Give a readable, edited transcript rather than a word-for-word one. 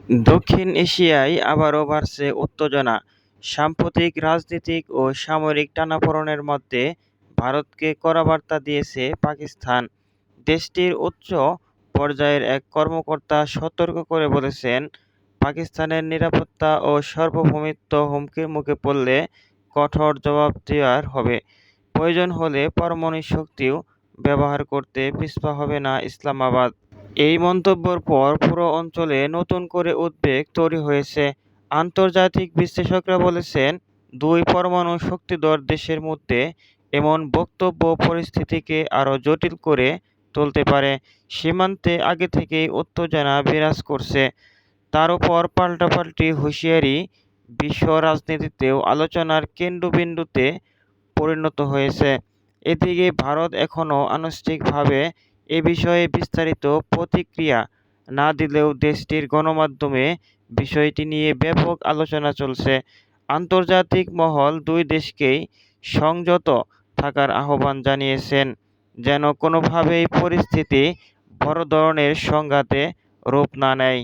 দক্ষিণ এশিয়ায় আবারও বাড়ছে উত্তেজনা। সাম্প্রতিক রাজনৈতিক ও সামরিক টানাপোড়েনের মধ্যে ভারতকে কড়া বার্তা দিয়েছে পাকিস্তান। দেশটির উচ্চ পর্যায়ের এক কর্মকর্তা সতর্ক করে বলেছেন, পাকিস্তানের নিরাপত্তা ও সার্বভৌমত্ব হুমকির মুখে পড়লে কঠোর জবাব দেওয়ার হবে। প্রয়োজন হলে পারমাণবিক শক্তিও ব্যবহার করতে পিছপা হবে না ইসলামাবাদ। এই মন্তব্যের পর পুরো অঞ্চলে নতুন করে উদ্বেগ তৈরি হয়েছে। আন্তর্জাতিক বিশ্লেষকেরা বলছেন, দুই পরমাণু শক্তিধর দেশের মধ্যে এমন বক্তব্য পরিস্থিতিকে আরও জটিল করে তুলতে পারে। সীমান্তে আগে থেকেই উত্তেজনা বিরাজ করছে, তার ওপর পাল্টাপাল্টি হুঁশিয়ারি বিশ্ব রাজনীতিতেও আলোচনার কেন্দ্রবিন্দুতে পরিণত হয়েছে। এদিকে ভারত এখনও আনুষ্ঠানিকভাবে এ বিষয়ে বিস্তারিত প্রতিক্রিয়া না দিলেও দেশটির গণমাধ্যমে বিষয়টি নিয়ে ব্যাপক আলোচনা চলছে। আন্তর্জাতিক মহল দুই দেশকেই সংযত থাকার আহ্বান জানিয়েছেন, যেন কোনোভাবেই পরিস্থিতি বড় ধরনের সংঘাতে রূপ না নেয়।